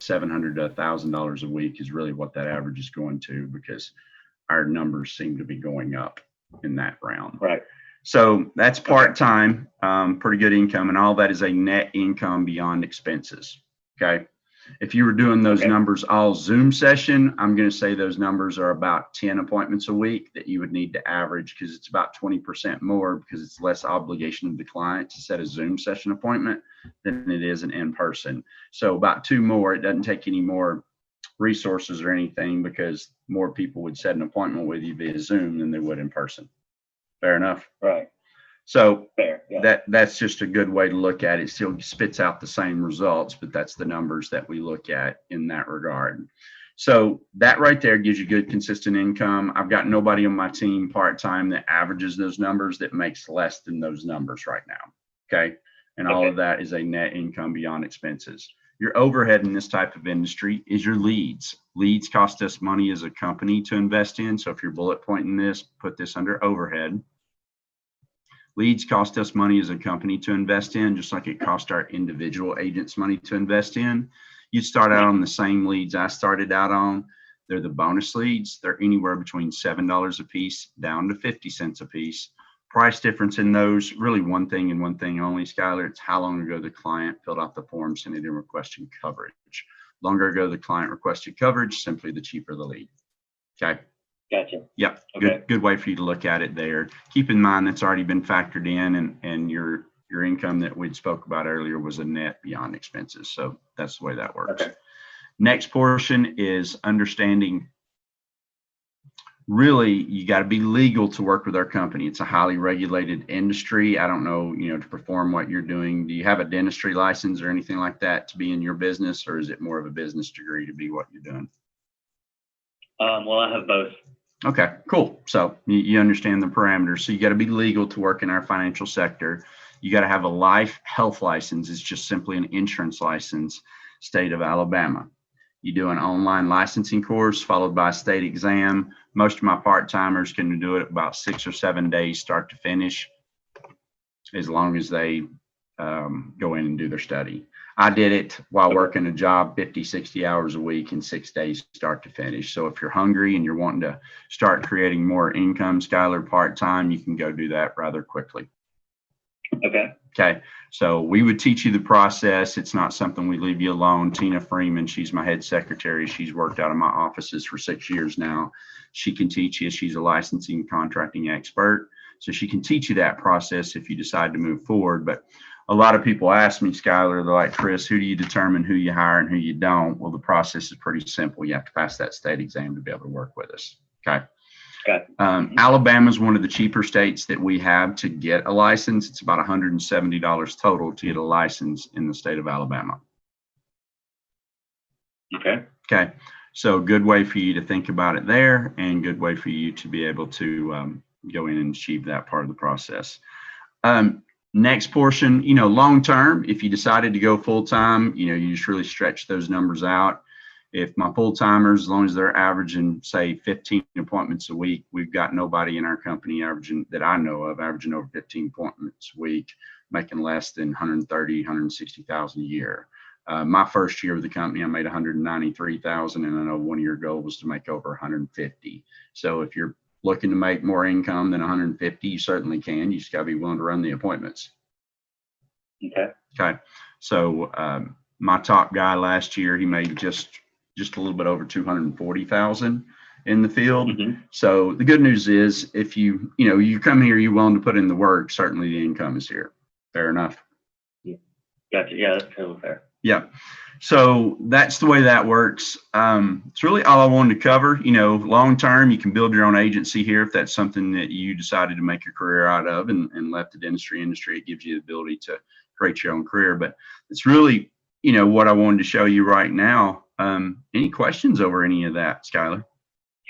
$700 to $1,000 a week is really what that average is going to, because our numbers seem to be going up in that realm. Right. So that's part-time, pretty good income, and all that is a net income beyond expenses. Okay. If you were doing those numbers all Zoom session, I'm going to say those numbers are about 10 appointments a week that you would need to average, because it's about 20% more, because it's less obligation of the client to set a Zoom session appointment than it is an in-person. So about 2 more. It doesn't take any more resources or anything, because more people would set an appointment with you via Zoom than they would in person. Fair enough? Right. So Fair, yeah. that's just a good way to look at it. It still spits out the same results, but that's the numbers that we look at in that regard. So that right there gives you good, consistent income. I've got nobody on my team part-time that averages those numbers that makes less than those numbers right now. Okay. And all of that is a net income beyond expenses. Your overhead in this type of industry is your leads. Leads cost us money as a company to invest in. So if you're bullet pointing this, put this under overhead. Leads cost us money as a company to invest in, just like it cost our individual agents money to invest in. You start out on the same leads I started out on. They're the bonus leads. They're anywhere between $7 a piece down to 50 cents a piece. Price difference in those, really one thing and one thing only, Skylar. It's how long ago the client filled out the form, sent it in requesting coverage. Longer ago the client requested coverage, simply the cheaper the lead. Okay. Gotcha. Yep. Good way for you to look at it there. Keep in mind that's already been factored in, and your income that we'd spoke about earlier was a net beyond expenses. So that's the way that works. Okay. Next portion is understanding. Really, you got to be legal to work with our company. It's a highly regulated industry. I don't know, to perform what you're doing. Do you have a dentistry license or anything like that to be in your business, or is it more of a business degree to be what you're doing? Well, I have both. Okay, cool. So you understand the parameters. So you got to be legal to work in our financial sector. You got to have a life health license. It's just simply an insurance license, state of Alabama. You do an online licensing course followed by a state exam. Most of my part-timers can do it about 6 or 7 days, start to finish, as long as they go in and do their study. I did it while working a job 50, 60 hours a week in 6 days, start to finish. So if you're hungry and you're wanting to start creating more income, Skylar, part-time, you can go do that rather quickly. Okay. So we would teach you the process. It's not something we leave you alone. Tina Freeman, she's my head secretary. She's worked out of my offices for 6 years now. She can teach you. She's a licensing contracting expert. So she can teach you that process if you decide to move forward. But a lot of people ask me, Skylar, they're like, Chris, who do you determine who you hire and who you don't? Well, the process is pretty simple. You have to pass that state exam to be able to work with us. Okay. Alabama is one of the cheaper states that we have to get a license. It's about $170 total to get a license in the state of Alabama. Okay. So good way for you to think about it there, and good way for you to be able to go in and achieve that part of the process. Next portion, long term, if you decided to go full time, you just really stretch those numbers out. If my full timers, as long as they're averaging, say, 15 appointments a week, we've got nobody in our company averaging, that I know of, averaging over 15 appointments a week, making less than 130, 160,000 a year. My first year with the company, I made 193,000, and I know one of your goals was to make over 150. So if you're looking to make more income than 150, you certainly can. You just got to be willing to run the appointments. Okay. So my top guy last year, he made just a little bit over 240,000 in the field. So the good news is, if you come here, you're willing to put in the work, certainly the income is here. Fair enough. Gotcha. Yeah, that's totally fair. Yeah. So that's the way that works. It's really all I wanted to cover. Long term, you can build your own agency here if that's something that you decided to make a career out of and left the dentistry industry. It gives you the ability to create your own career. But it's really, what I wanted to show you right now. Any questions over any of that, Skylar?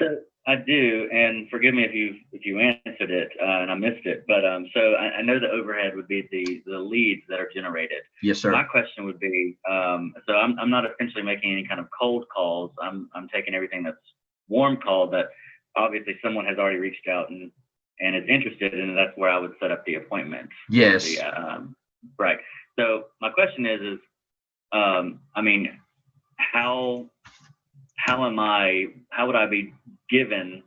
So I do, and forgive me if you answered it and I missed it. But so I know the overhead would be the leads that are generated. Yes, sir. My question would be, so I'm not essentially making any kind of cold calls. I'm taking everything that's warm call that obviously someone has already reached out and is interested, and that's where I would set up the appointment. Yes. Right. So my question is, how would I be given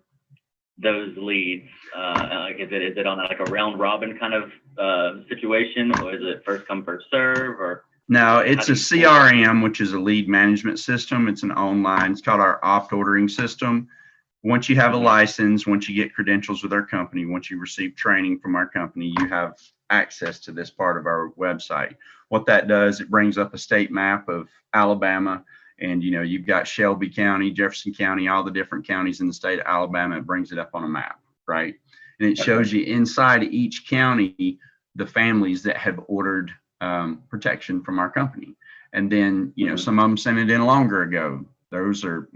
those leads? Like, is it on like a round robin kind of situation, or is it first come first serve, or? No, it's a CRM, which is a lead management system. It's an online, it's called our opt ordering system. Once you have a license, once you get credentials with our company, once you receive training from our company, you have access to this part of our website. What that does, it brings up a state map of Alabama, and you've got Shelby County, Jefferson County, all the different counties in the state of Alabama. It brings it up on a map, right? And it shows you inside each county the families that have ordered protection from our company. And then, some of them sent it in longer ago. Those are,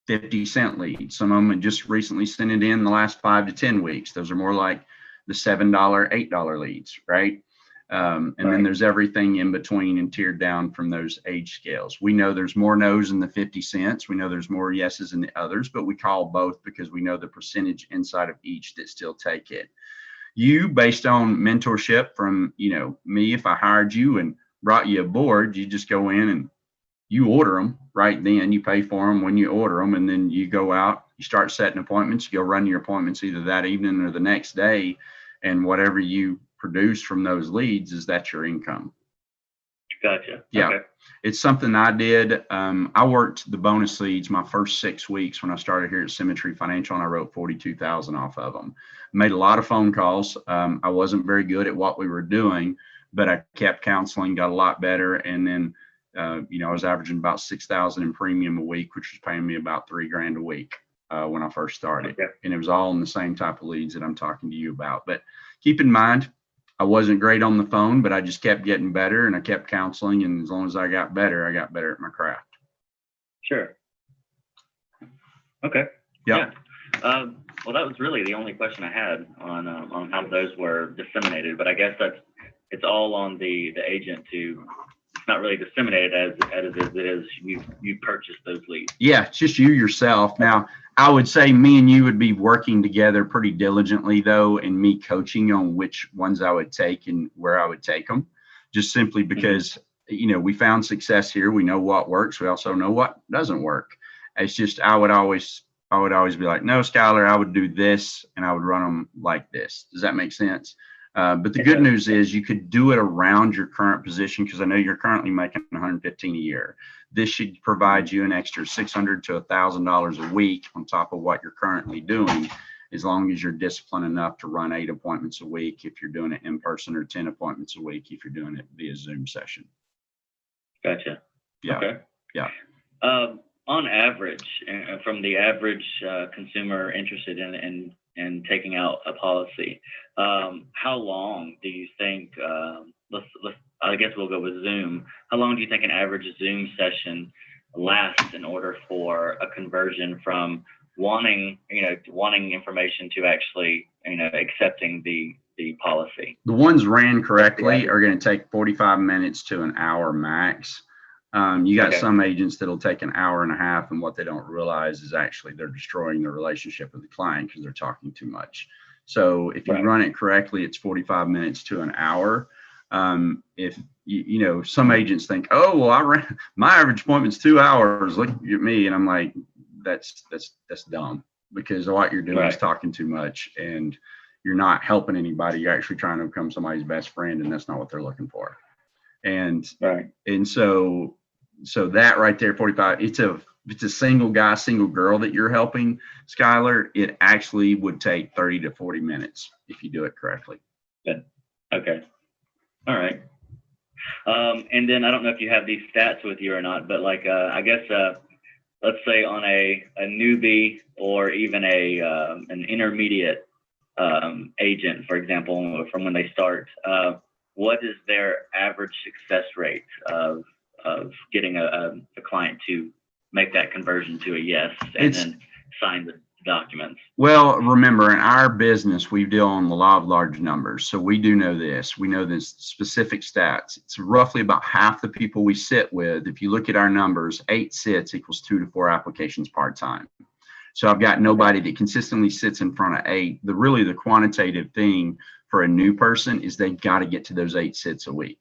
50-cent leads. Some of them had just recently sent it in the last 5 to 10 weeks. Those are more like the $7, $8 leads, right? And then there's everything in between and tiered down from those age scales. We know there's more no's in the 50 cents. We know there's more yeses in the others, but we call both because we know the percentage inside of each that still take it. You, based on mentorship from, me, if I hired you and brought you aboard, you just go in and you order them right then. You pay for them when you order them, and then you go out, you start setting appointments, you go run your appointments either that evening or the next day, and whatever you produce from those leads, is that your income? Gotcha. Yeah. Okay. It's something I did. I worked the bonus leads my first 6 weeks when I started here at Symmetry Financial, and I wrote 42,000 off of them. Made a lot of phone calls. I wasn't very good at what we were doing, but I kept counseling, got a lot better. And then, I was averaging about 6,000 in premium a week, which was paying me about $3,000 a week when I first started. Okay. And it was all in the same type of leads that I'm talking to you about. But keep in mind, I wasn't great on the phone, but I just kept getting better, and I kept counseling. And as long as I got better at my craft. Sure. Okay. Yep. Yeah. Well, that was really the only question I had on how those were disseminated, but I guess it's all on the agent to. It's not really disseminated as it is you purchase those leads. Yeah, it's just you yourself. Now, I would say me and you would be working together pretty diligently, though, and me coaching on which ones I would take and where I would take them, just simply because, we found success here. We know what works. We also know what doesn't work. It's just, I would always be like, no, Skylar, I would do this, and I would run them like this. Does that make sense? But the good news is you could do it around your current position, because I know you're currently making $115 a year. This should provide you an extra $600 to $1,000 a week on top of what you're currently doing, as long as you're disciplined enough to run 8 appointments a week if you're doing it in person, or 10 appointments a week if you're doing it via Zoom session. Gotcha. Yeah. Okay. Yeah. On average, from the average consumer interested in taking out a policy, how long do you think? I guess we'll go with Zoom. How long do you think an average Zoom session lasts in order for a conversion from wanting information to actually, accepting the policy? The ones ran correctly are going to take 45 minutes to an hour max. You got some agents that'll take an hour and a half, and what they don't realize is actually they're destroying the relationship with the client because they're talking too much. So if you run it correctly, it's 45 minutes to an hour. If some agents think, oh, well, my average appointment's 2 hours. Look at me. And I'm like, that's dumb, because what you're doing is talking too much, and you're not helping anybody. You're actually trying to become somebody's best friend, and that's not what they're looking for. And so that right there, 45, it's a single guy, single girl that you're helping, Skylar, it actually would take 30 to 40 minutes if you do it correctly. Good. Okay. All right. And then I don't know if you have these stats with you or not, but I guess let's say on a newbie or even an intermediate agent, for example, from when they start, what is their average success rate of getting a client to make that conversion to a yes and then sign the documents? Well, remember, in our business, we deal on the law of large numbers. So we do know this. We know this specific stats. It's roughly about half the people we sit with. If you look at our numbers, 8 sits equals 2 to 4 applications part-time. So I've got nobody that consistently sits in front of 8. The quantitative thing for a new person is they've got to get to those 8 sits a week.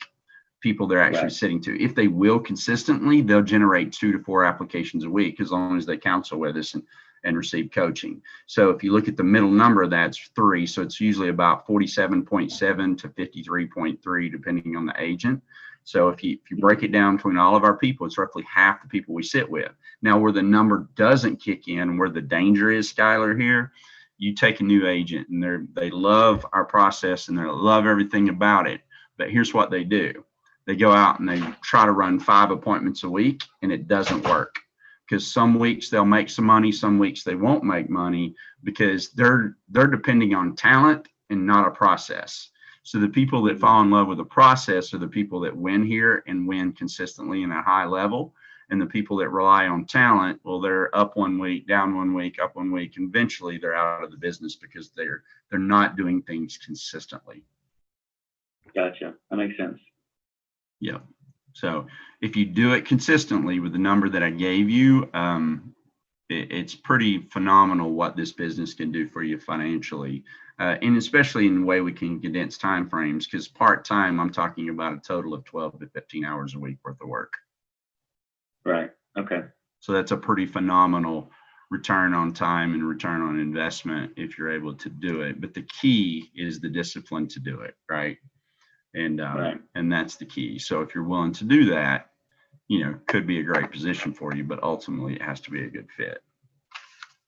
people they're actually Right. sitting to. If they will consistently, they'll generate 2 to 4 applications a week as long as they counsel with us and receive coaching. So if you look at the middle number, that's 3. So it's usually about 47.7 to 53.3, depending on the agent. So if you break it down between all of our people, it's roughly half the people we sit with. Now, where the number doesn't kick in, where the danger is, Skylar, here, you take a new agent and they love our process and they love everything about it. But here's what they do. They go out and they try to run 5 appointments a week, and it doesn't work, because some weeks they'll make some money, some weeks they won't make money, because they're depending on talent and not a process. So the people that fall in love with the process are the people that win here and win consistently in a high level. And the people that rely on talent, well, they're up one week, down one week, up one week, and eventually they're out of the business because they're not doing things consistently. Gotcha. That makes sense. Yeah. So if you do it consistently with the number that I gave you, it's pretty phenomenal what this business can do for you financially, and especially in the way we can condense time frames, because part-time, I'm talking about a total of 12 to 15 hours a week worth of work. Right. Okay. So that's a pretty phenomenal return on time and return on investment if you're able to do it. But the key is the discipline to do it, right? And Right. and that's the key. So if you're willing to do that, could be a great position for you, but ultimately it has to be a good fit.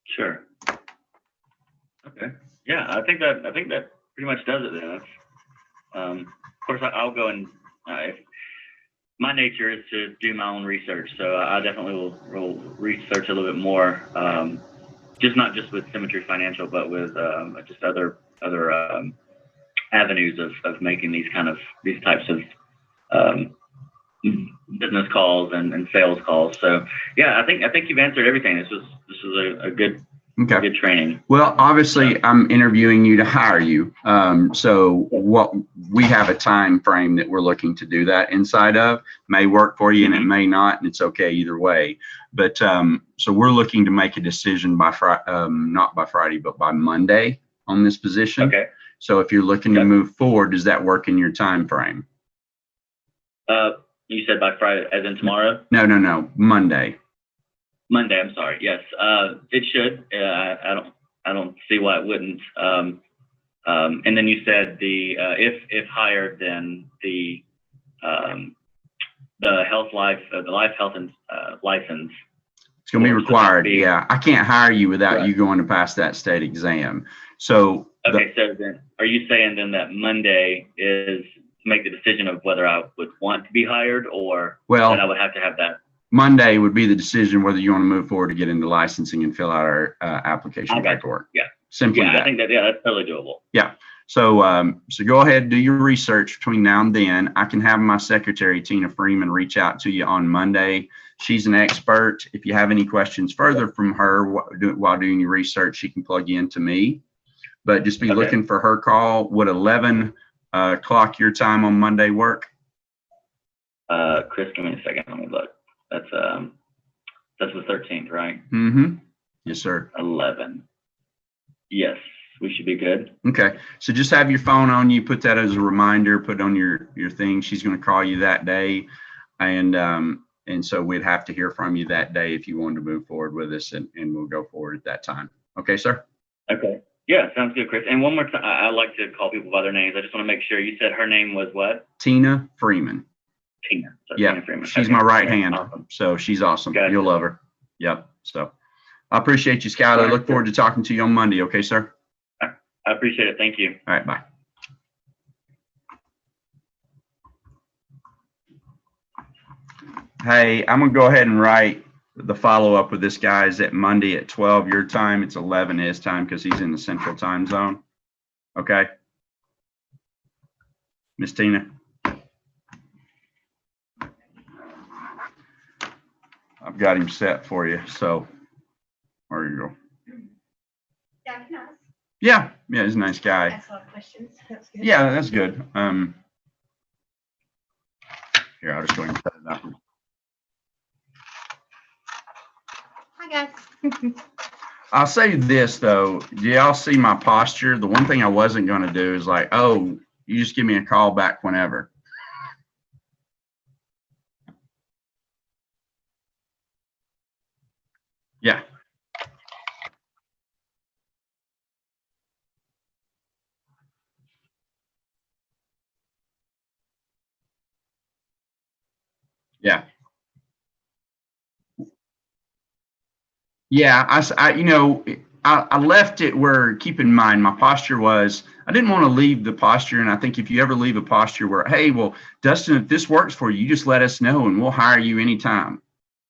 Sure. Okay. Yeah, I think that pretty much does it then. Of course, I'll go and if my nature is to do my own research, so I definitely will research a little bit more, just not just with Symmetry Financial, but with just other avenues of making these types of business calls and sales calls. So yeah, I think you've answered everything. This was a good training. Well, obviously I'm interviewing you to hire you. So what we have a time frame that we're looking to do that inside of. May work for you and it may not, and it's okay either way. But so we're looking to make a decision by not by Friday, but by Monday on this position. Okay. So if you're looking to move forward, does that work in your time frame? You said by Friday, as in tomorrow? No, Monday. Monday, I'm sorry. Yes, it should. I don't see why it wouldn't. And then you said the if hired, then the life health and license. It's going to be required. Yeah, I can't hire you without you going to pass that state exam. So okay, so then are you saying then that Monday is to make the decision of whether I would want to be hired, or that I would have to have that? Monday would be the decision whether you want to move forward to get into licensing and fill out our application paperwork. Yeah. Simply that. I think that's totally doable. Yeah. So so go ahead and do your research between now and then. I can have my secretary, Tina Freeman, reach out to you on Monday. She's an expert. If you have any questions further from her while doing your research, she can plug you into me. But just be looking for her call. Would 11 o'clock your time on Monday work? Chris, give me a second. Let me look. That's the 13th, right? Mm-hmm. Yes, sir. 11. Yes, we should be good. Okay. So just have your phone on you. Put that as a reminder. Put on your thing. She's going to call you that day, and so we'd have to hear from you that day if you wanted to move forward with us, and we'll go forward at that time. Okay, sir. Okay. Yeah, sounds good, Chris. And one more time, I like to call people by their names. I just want to make sure. You said her name was what? Tina Freeman. Tina. So yeah, Tina Freeman. She's my right hand. Awesome. So she's awesome. Gotcha. You'll love her. Yep. So I appreciate you, Skylar. Right, look forward to talking to you on Monday. Okay, sir? I appreciate it. Thank you. All right, bye. Hey, I'm going to go ahead and write the follow-up with this guy. Is at Monday at 12 your time. It's 11 his time because he's in the central time zone. Okay? Miss Tina? I've got him set for you, so there you go. Yeah, nice. Yeah, he's a nice guy. Ask a lot of questions. That's good. Yeah, that's good. Here, I'll just go ahead and set it up. Hi, guys. I'll say this though, do y'all see my posture? The one thing I wasn't going to do is like, oh, you just give me a call back whenever. Yeah. Yeah. Yeah. I left it where, keep in mind, my posture was, I didn't want to leave the posture. And I think if you ever leave a posture where, hey, well, Dustin, if this works for you, you just let us know and we'll hire you anytime.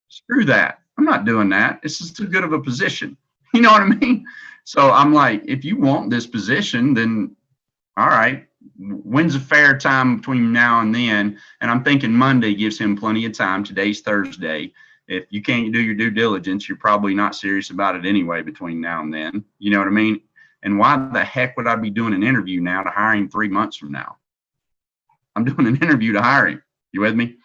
Screw that. I'm not doing that. This is too good of a position. You know what I mean? So I'm like, if you want this position, then all right, when's a fair time between now and then? And I'm thinking Monday gives him plenty of time. Today's Thursday. If you can't do your due diligence, you're probably not serious about it anyway between now and then. You know what I mean? And why the heck would I be doing an interview now to hire him 3 months from now? I'm doing an interview to hire him. You with me?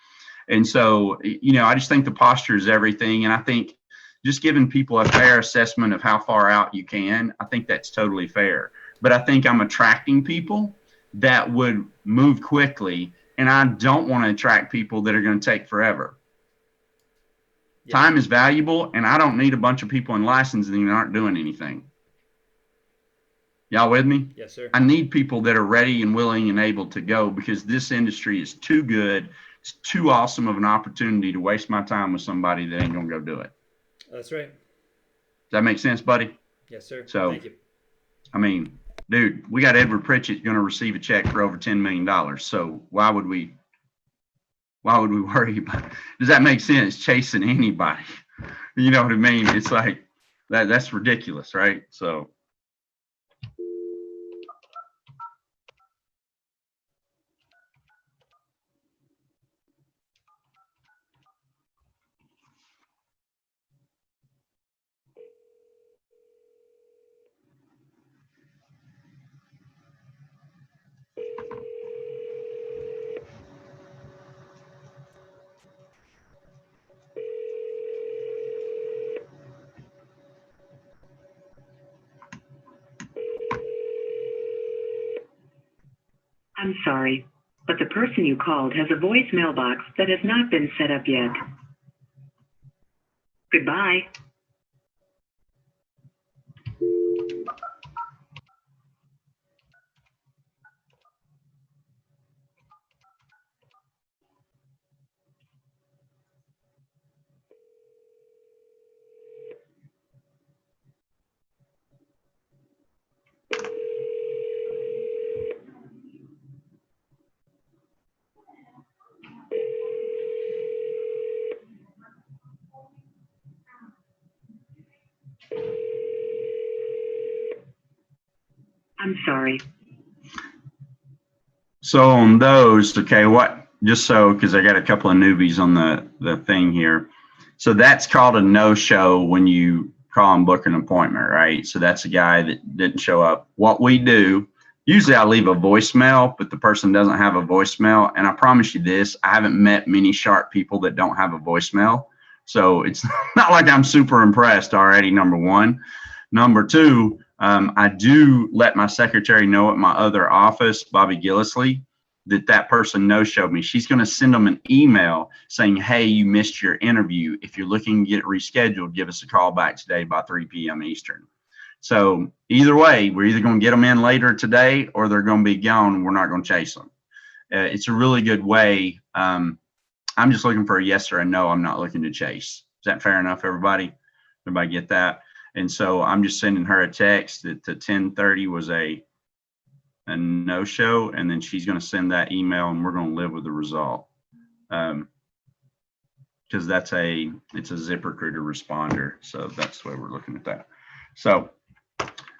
And so, I just think the posture is everything. And I think just giving people a fair assessment of how far out you can, I think that's totally fair. But I think I'm attracting people that would move quickly. And I don't want to attract people that are going to take forever. Yes. Time is valuable, and I don't need a bunch of people in licensing that aren't doing anything. Y'all with me? Yes, sir. I need people that are ready and willing and able to go, because this industry is too good. It's too awesome of an opportunity to waste my time with somebody that ain't going to go do it. That's right. Does that make sense, buddy? Yes, sir. So, Thank you. I mean, dude, we got Edward Pritchett going to receive a check for over $10 million. So why would we worry about it? Does that make sense? Chasing anybody. You know what I mean? It's like that's ridiculous, right? So. I'm sorry, but the person you called has a voicemail box that has not been set up yet. Goodbye. I'm sorry. So on those, okay, because I got a couple of newbies on the thing here. So that's called a no-show when you call and book an appointment, right? So that's a guy that didn't show up. What we do, usually I leave a voicemail, but the person doesn't have a voicemail. And I promise you this, I haven't met many sharp people that don't have a voicemail. So it's not like I'm super impressed already, number one. Number two, I do let my secretary know at my other office, Bobby Gillisley, that person no-showed me. She's going to send them an email saying, hey, you missed your interview. If you're looking to get it rescheduled, give us a call back today by 3 p.m. Eastern. So either way, we're either going to get them in later today or they're going to be gone. We're not going to chase them. It's a really good way. I'm just looking for a yes or a no. I'm not looking to chase. Is that fair enough, everybody? Everybody get that? And so I'm just sending her a text that the 10:30 was a no-show, and then she's going to send that email, and we're going to live with the result. Because it's a ZipRecruiter responder. So that's the way we're looking at that. So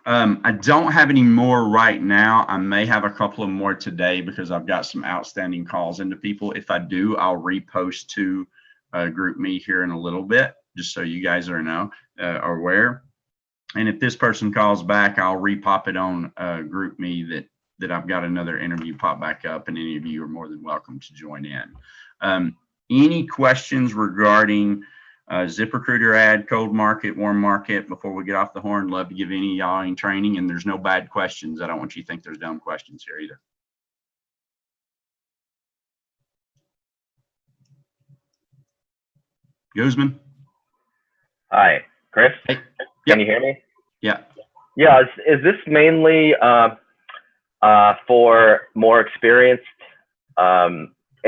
I don't have any more right now. I may have a couple of more today because I've got some outstanding calls into people. If I do, I'll repost to GroupMe here in a little bit, just so you guys are aware. And if this person calls back, I'll repop it on GroupMe that I've got another interview pop back up, and any of you are more than welcome to join in. Any questions regarding ZipRecruiter ad, cold market, warm market before we get off the horn? Love to give any of y'all any training, and there's no bad questions. I don't want you to think there's dumb questions here either. Guzman? Hi. Chris, Hey. can Yep. you hear me? Yeah. Yeah. Is this mainly for more experienced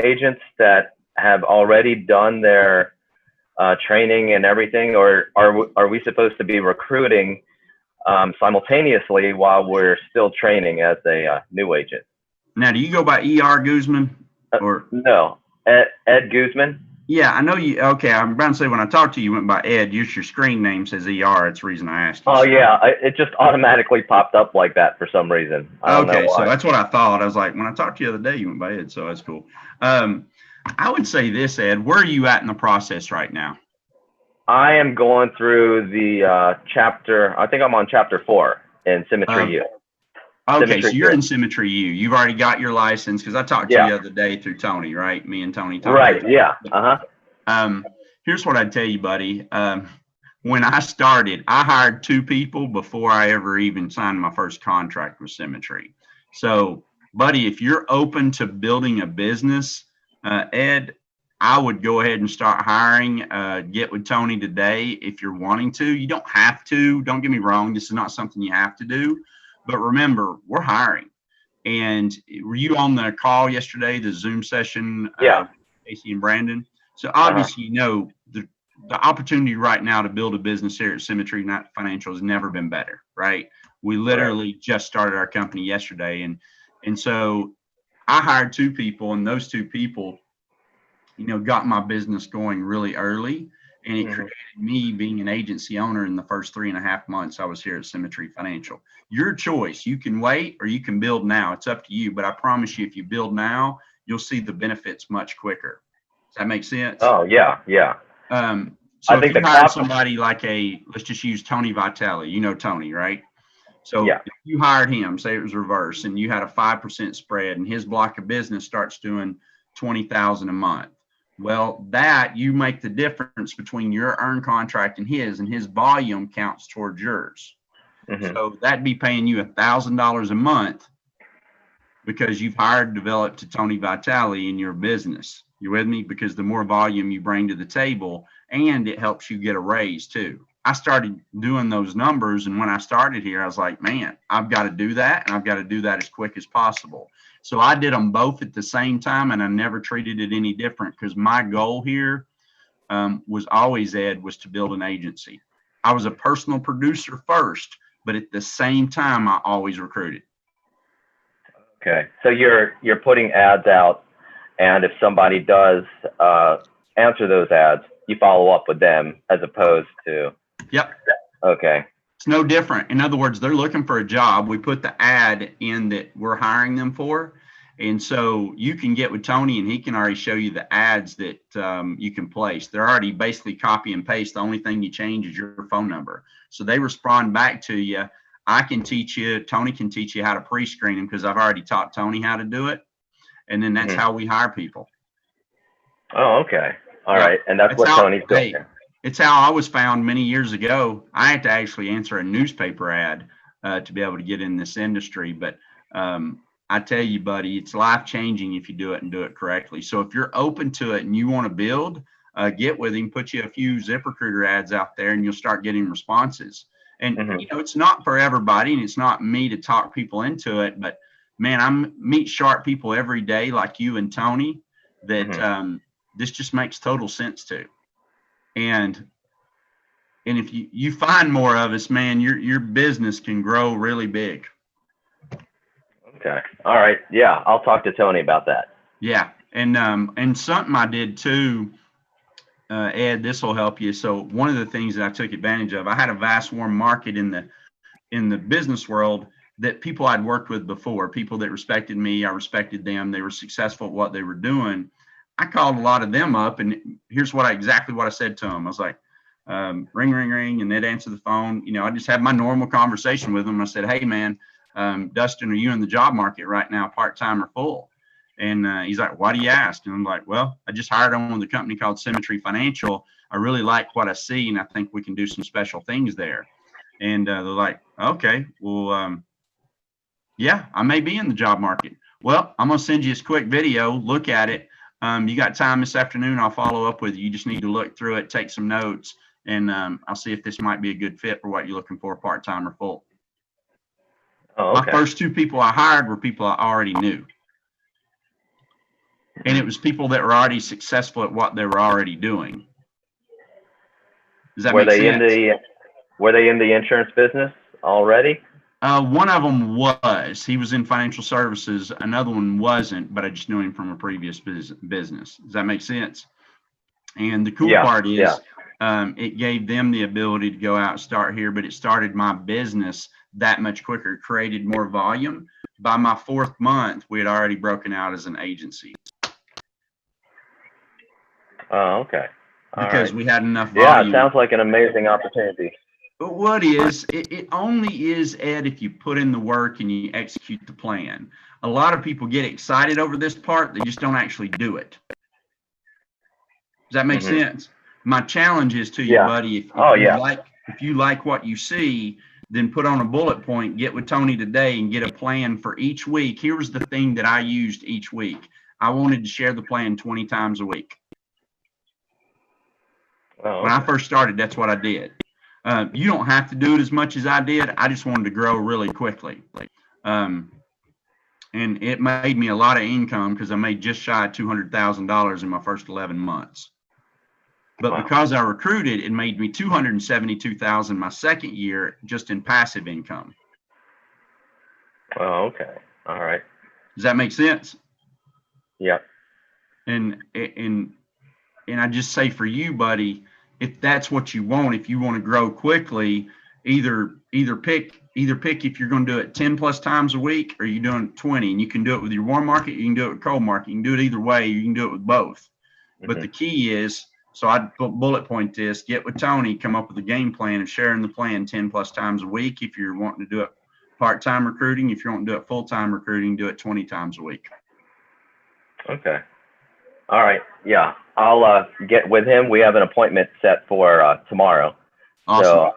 agents that have already done their training and everything, or are we supposed to be recruiting simultaneously while we're still training as a new agent? Now, do you go by ER Guzman or? No, Ed Guzman. Yeah, I know you. Okay, I'm about to say when I talked to you, you went by Ed. Your screen name says ER. It's the reason I asked you. Oh yeah, it just automatically popped up like that for some reason. I don't know Okay, so why. that's what I thought. I was like, when I talked to you the other day, you went by Ed, so that's cool. I would say this, Ed. Where are you at in the process right now? I am going through the chapter. I think I'm on chapter 4 in Symmetry U. Okay, Symmetry so you're U. in Symmetry U. You've already got your license because I talked to you the other day through Tony, right? Me and Tony talked. Right. Yeah. Here's what I'd tell you, buddy. When I started, I hired 2 people before I ever even signed my first contract with Symmetry. So, buddy, if you're open to building a business, Ed, I would go ahead and start hiring. Get with Tony today if you're wanting to. You don't have to. Don't get me wrong. This is not something you have to do. But remember, we're hiring. And were you on the call yesterday, the Zoom session? Yeah. Casey and Brandon. So obviously, you know, the opportunity right now to build a business here at Symmetry Financial has never been better, right? We literally just started our company yesterday. And so I hired 2 people, and those 2 people, you know, got my business going really early. And it created me being an agency owner in the first 3.5 months I was here at Symmetry Financial. Your choice. You can wait or you can build now. It's up to you. But I promise you, if you build now, you'll see the benefits much quicker. Does that make sense? Oh yeah, yeah. So I think if you the hire somebody like let's just use Tony Vitale. You know Tony, right? So Yeah. if you hired him, say it was reverse, and you had a 5% spread, and his block of business starts doing $20,000 a month. Well, that you make the difference between your earned contract and his volume counts towards yours. So that'd be paying you $1,000 a month because you've hired, developed to Tony Vitale in your business. You with me? Because the more volume you bring to the table, and it helps you get a raise too. I started doing those numbers, and when I started here, I was like, man, I've got to do that, and I've got to do that as quick as possible. So I did them both at the same time, and I never treated it any different because my goal here was always, Ed, was to build an agency. I was a personal producer first, but at the same time, I always recruited. Okay, so you're putting ads out, and if somebody does answer those ads, you follow up with them as opposed to. Yep. Okay. It's no different. In other words, they're looking for a job. We put the ad in that we're hiring them for. And so you can get with Tony and he can already show you the ads that you can place. They're already basically copy and paste. The only thing you change is your phone number. So they respond back to you. I can teach you, Tony can teach you how to pre-screen them because I've already taught Tony how to do it. And then that's how we hire people. Oh, okay. All right. And that's what Tony's doing. Hey, it's how I was found many years ago. I had to actually answer a newspaper ad to be able to get in this industry. But I tell you, buddy, it's life-changing if you do it and do it correctly. So if you're open to it and you want to build, get with him, put you a few ZipRecruiter ads out there, and you'll start getting responses. And, you know, it's not for everybody, and it's not me to talk people into it. But, man, I meet sharp people every day like you and Tony that this just makes total sense to. And if you find more of us, man, your business can grow really big. Okay. All right. Yeah, I'll talk to Tony about that. Yeah. And something I did too, Ed, this will help you. So one of the things that I took advantage of, I had a vast warm market in the business world that people I'd worked with before, people that respected me, I respected them, they were successful at what they were doing. I called a lot of them up, and here's exactly what I said to them. I was like, ring, ring, ring, and they'd answer the phone. You know, I just had my normal conversation with them. I said, hey, man, Dustin, are you in the job market right now, part-time or full? And he's like, why do you ask? And I'm like, well, I just hired on with a company called Symmetry Financial. I really like what I see, and I think we can do some special things there. And they're like, okay, well, yeah, I may be in the job market. Well, I'm going to send you this quick video. Look at it. You got time this afternoon, I'll follow up with you. You just need to look through it, take some notes, and I'll see if this might be a good fit for what you're looking for, part-time or full. Oh, My okay. first two people I hired were people I already knew. And it was people that were already successful at what they were already doing. Does that Were make they sense? were they in the insurance business already? One of them was. He was in financial services. Another one wasn't, but I just knew him from a previous business. Does that make sense? And the cool Yeah, part is, yeah. it gave them the ability to go out and start here, but it started my business that much quicker. It created more volume. By my 4th month, we had already broken out as an agency Oh, okay. All because right. we had enough Yeah, it volume. sounds like an amazing opportunity. But what is, it only is, Ed, if you put in the work and you execute the plan. A lot of people get excited over this part, they just don't actually do it. Does that make sense? My challenge is to you, Yeah. buddy, if Oh, you yeah. if you like what you see, then put on a bullet point, get with Tony today and get a plan for each week. Here was the thing that I used each week. I wanted to share the plan 20 times a week. Oh, When I okay. first started, that's what I did. You don't have to do it as much as I did. I just wanted to grow really quickly. And it made me a lot of income because I made just shy of $200,000 in my first 11 months. But Wow. because I recruited, it made me $272,000 my second year just in passive income. Oh, okay. All right. Does that make sense? Yep. And I just say for you, buddy, if that's what you want, if you want to grow quickly, either pick if you're going to do it 10 plus times a week or you're doing 20, and you can do it with your warm market, you can do it with cold market, you can do it either way, you can do it with both. But the key is, so I bullet point this, get with Tony, come up with a game plan of sharing the plan 10 plus times a week. If you're wanting to do it part-time recruiting, if you want to do it full-time recruiting, do it 20 times a week. Okay. All right. Yeah. I'll get with him. We have an appointment set for tomorrow. Awesome. So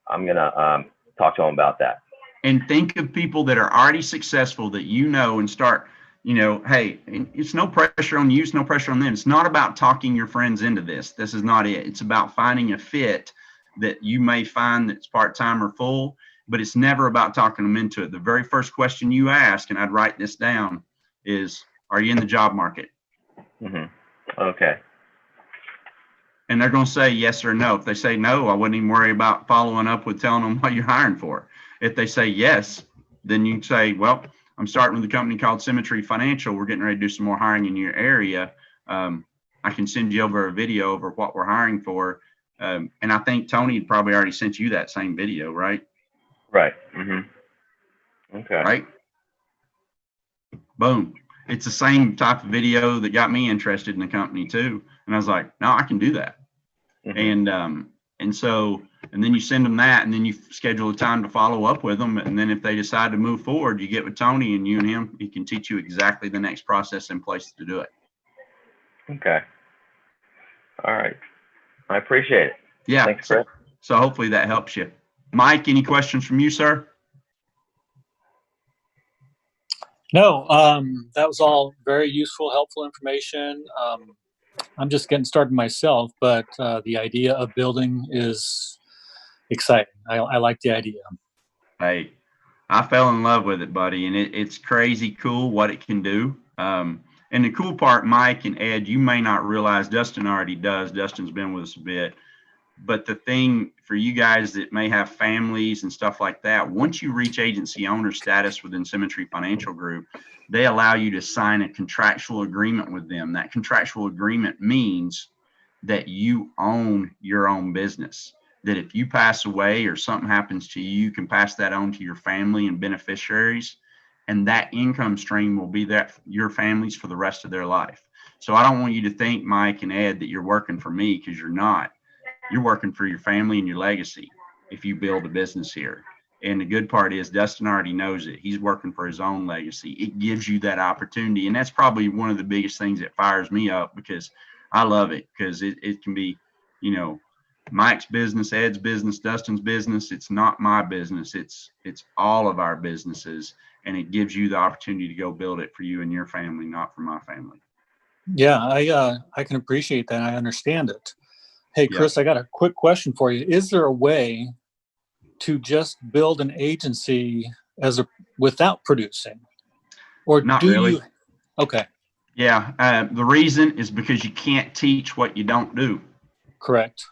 I'm going to talk to him about that. And think of people that are already successful that you know, and start, hey, it's no pressure on you, it's no pressure on them. It's not about talking your friends into this. This is not it. It's about finding a fit that you may find that's part-time or full, but it's never about talking them into it. The very first question you ask, and I'd write this down, is, are you in the job market? Okay. And they're going to say yes or no. If they say no, I wouldn't even worry about following up with telling them what you're hiring for. If they say yes, then you say, well, I'm starting with a company called Symmetry Financial. We're getting ready to do some more hiring in your area. I can send you over a video over what we're hiring for. And I think Tony probably already sent you that same video, right? Right. Okay. Right? Boom. It's the same type of video that got me interested in the company too. And I was like, no, I can do that. And so, and then you send them that, and then you schedule a time to follow up with them. And then if they decide to move forward, you get with Tony, and you and him, he can teach you exactly the next process in place to do it. Okay. All right. I appreciate it. Yeah. Thanks, Chris. So hopefully that helps you. Mike, any questions from you, sir? No, that was all very useful, helpful information. I'm just getting started myself, but the idea of building is exciting. I like the idea. Hey, I fell in love with it, buddy, and it's crazy cool what it can do. And the cool part, Mike and Ed, you may not realize, Dustin already does. Dustin's been with us a bit. But the thing for you guys that may have families and stuff like that, once you reach agency owner status within Symmetry Financial Group, they allow you to sign a contractual agreement with them. That contractual agreement means that you own your own business, that if you pass away or something happens to you, you can pass that on to your family and beneficiaries, and that income stream will be that your family's for the rest of their life. So I don't want you to think, Mike and Ed, that you're working for me, because you're not. You're working for your family and your legacy if you build a business here. And the good part is Dustin already knows it. He's working for his own legacy. It gives you that opportunity. And that's probably one of the biggest things that fires me up, because I love it, because it can be, Mike's business, Ed's business, Dustin's business. It's not my business. It's all of our businesses. And it gives you the opportunity to go build it for you and your family, not for my family. Yeah, I can appreciate that. I understand it. Hey, Yeah. Chris, I got a quick question for you. Is there a way to just build an agency without producing? Or Not do really. you? Okay, Yeah. The reason is because you can't teach what you don't do. correct.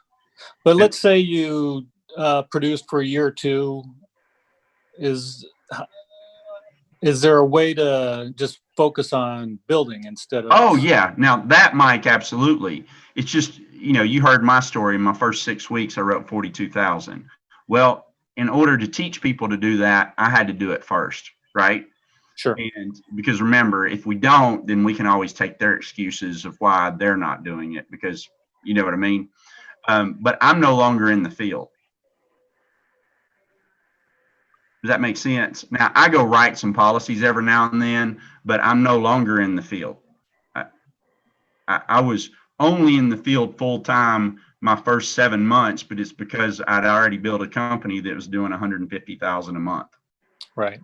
But let's say you produced for a year or two. Is there a way to just focus on building instead of? Oh yeah. Now that, Mike, absolutely. It's just, you heard my story. In my first 6 weeks, I wrote 42,000. Well, in order to teach people to do that, I had to do it first, right? Sure. And because remember, if we don't, then we can always take their excuses of why they're not doing it, because you know what I mean. But I'm no longer in the field. Does that make sense? Now I go write some policies every now and then, but I'm no longer in the field. I was only in the field full time my first 7 months, but it's because I'd already built a company that was doing 150,000 a month. Right.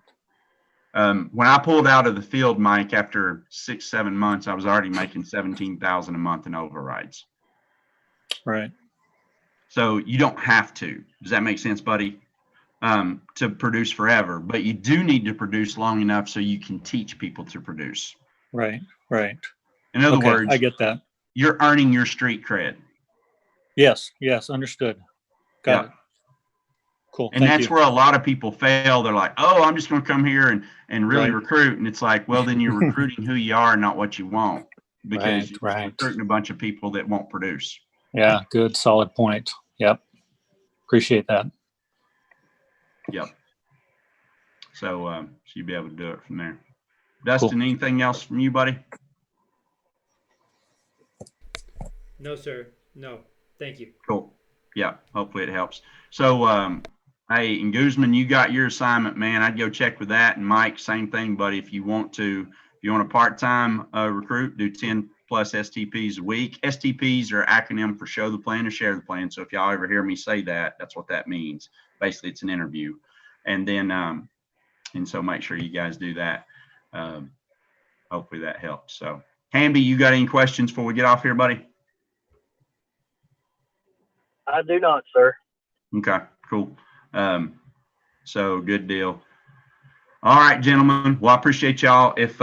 When I pulled out of the field, Mike, after 6, 7 months, I was already making 17,000 a month in overrides. Right. So you don't have to. Does that make sense, buddy? To produce forever, but you do need to produce long enough so you can teach people to produce. Right. Right. In other Okay, words, I get that. you're earning your street cred. Yes. Yes. Understood. Got it. Cool. And Thank that's you. where a lot of people fail. They're like, oh, I'm just going to come here and really Right. recruit. And it's like, well, then you're recruiting who you are, not what you want, because you're Right. recruiting a bunch of people that won't produce. Yeah. Good. Solid point. Yep. Appreciate that. Yep. So you'll be able to do it from there. Dustin, anything else from you, buddy? No, sir. No. Thank you. Cool. Yeah. Hopefully it helps. So, hey, and Guzman, you got your assignment, man. I'd go check with that. And Mike, same thing, buddy. If you want a part-time recruit, do 10 plus STPs a week. STPs are acronym for show the plan or share the plan. So if y'all ever hear me say that, that's what that means. Basically, it's an interview. And then, and so make sure you guys do that. Hopefully that helps. So, Hamby, you got any questions before we get off here, buddy? I do not, sir. Okay, cool. So good deal. All right, gentlemen. Well, I appreciate y'all. If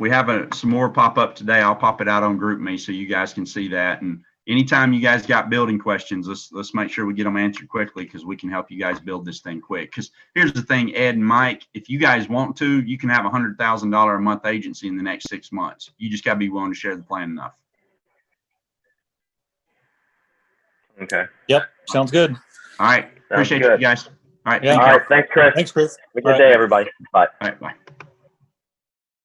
we have some more pop up today, I'll pop it out on GroupMe so you guys can see that. And anytime you guys got building questions, let's make sure we get them answered quickly, because we can help you guys build this thing quick. Because here's the thing, Ed and Mike, if you guys want to, you can have $100,000 a month agency in the next 6 months. You just got to be willing to share the plan enough. Okay. Yep. Sounds good. All right. Appreciate you guys. All right. Yeah. All right. Thanks, Chris. Thanks, Chris. Have a good day, everybody. Bye. All right. Bye.